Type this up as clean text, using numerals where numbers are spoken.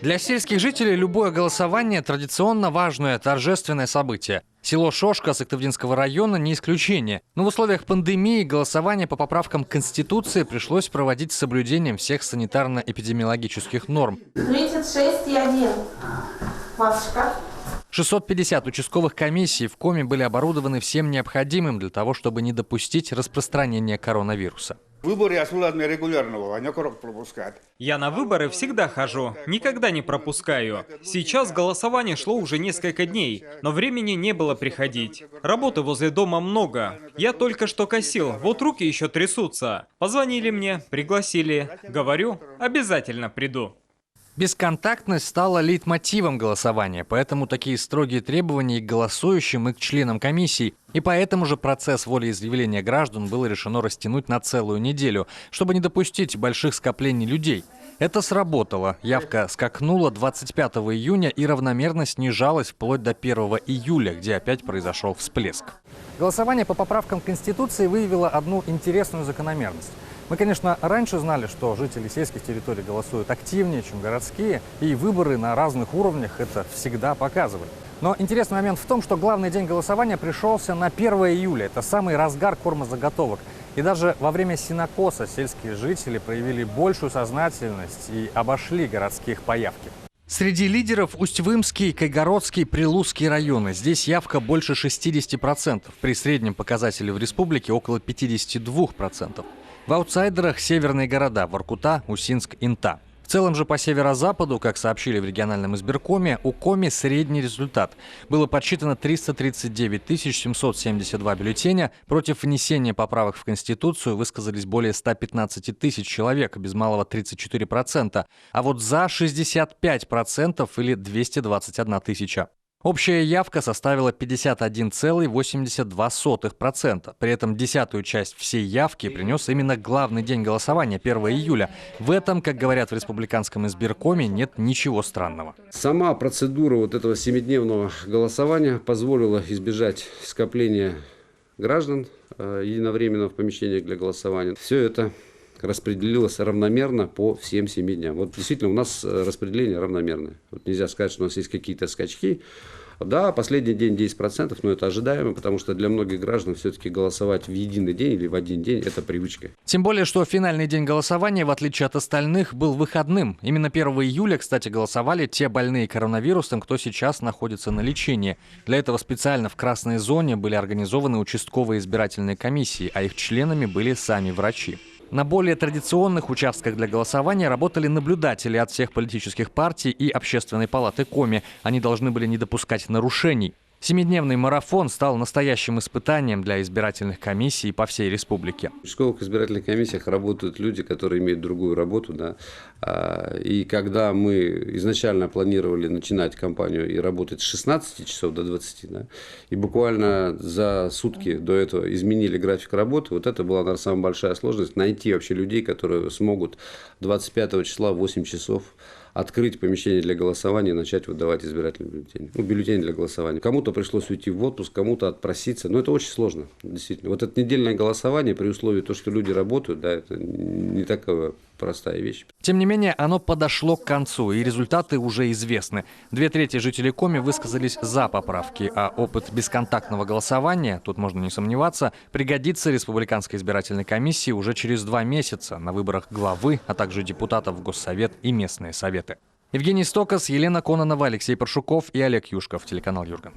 Для сельских жителей любое голосование – традиционно важное торжественное событие. Село Шошка Сыктывдинского района не исключение. Но в условиях пандемии голосование по поправкам Конституции пришлось проводить с соблюдением всех санитарно-эпидемиологических норм. 36,1. Машка. 650 участковых комиссий в Коми были оборудованы всем необходимым для того, чтобы не допустить распространения коронавируса. Выборы осуществляют регулярно, они корок пропускают. Я на выборы всегда хожу, никогда не пропускаю. Сейчас голосование шло уже несколько дней, но времени не было приходить. Работы возле дома много. Я только что косил, вот руки еще трясутся. Позвонили мне, пригласили. Говорю, обязательно приду. Бесконтактность стала лейтмотивом голосования, поэтому такие строгие требования и к голосующим, и к членам комиссий. И поэтому же процесс волеизъявления граждан было решено растянуть на целую неделю, чтобы не допустить больших скоплений людей. Это сработало. Явка скакнула 25 июня и равномерно снижалась вплоть до 1 июля, где опять произошел всплеск. Голосование по поправкам Конституции выявило одну интересную закономерность. Мы, конечно, раньше знали, что жители сельских территорий голосуют активнее, чем городские, и выборы на разных уровнях это всегда показывали. Но интересный момент в том, что главный день голосования пришелся на 1 июля. Это самый разгар кормозаготовок. И даже во время сенокоса сельские жители проявили большую сознательность и обошли городских по явке. Среди лидеров Усть-Вымский, Кайгородский, Прилузский районы. Здесь явка больше 60%. При среднем показателе в республике около 52%. В аутсайдерах северные города – Воркута, Усинск, Инта. В целом же по северо-западу, как сообщили в региональном избиркоме, у Коми средний результат. Было подсчитано 339 772 бюллетеня. Против внесения поправок в Конституцию высказались более 115 тысяч человек, без малого 34%. А вот за 65% или 221 тысяча. Общая явка составила 51,82%. При этом десятую часть всей явки принес именно главный день голосования, 1 июля. В этом, как говорят в республиканском избиркоме, нет ничего странного. Сама процедура вот этого 7-дневного голосования позволила избежать скопления граждан единовременно в помещениях для голосования. Все это распределилось равномерно по всем 7 дням. Вот действительно у нас распределение равномерное. Вот нельзя сказать, что у нас есть какие-то скачки. Да, последний день 10%, но это ожидаемо, потому что для многих граждан все-таки голосовать в единый день или в один день – это привычка. Тем более, что финальный день голосования, в отличие от остальных, был выходным. Именно 1 июля, кстати, голосовали те больные коронавирусом, кто сейчас находится на лечении. Для этого специально в красной зоне были организованы участковые избирательные комиссии, а их членами были сами врачи. На более традиционных участках для голосования работали наблюдатели от всех политических партий и Общественной палаты Коми. Они должны были не допускать нарушений. 7-дневный марафон стал настоящим испытанием для избирательных комиссий по всей республике. В участковых избирательных комиссиях работают люди, которые имеют другую работу. Да? И когда мы изначально планировали начинать кампанию и работать с 16 часов до 20, да, и буквально за сутки до этого изменили график работы, вот это была, наверное, самая большая сложность – найти вообще людей, которые смогут 25 числа в 8 часов открыть помещение для голосования и начать выдавать избирательные бюллетени. Ну, бюллетени для голосования. Кому-то пришлось уйти в отпуск, кому-то отпроситься. Но это очень сложно, действительно. Вот это недельное голосование при условии того, что люди работают, да, это не такая простая вещь. Тем не менее, оно подошло к концу, и результаты уже известны. 2/3 жителей Коми высказались за поправки, а опыт бесконтактного голосования, тут можно не сомневаться, пригодится республиканской избирательной комиссии уже через 2 месяца на выборах главы, а также депутатов в Госсовет и местные советы. Евгений Стокас, Елена Кононова, Алексей Паршуков и Олег Юшков, телеканал Юрган.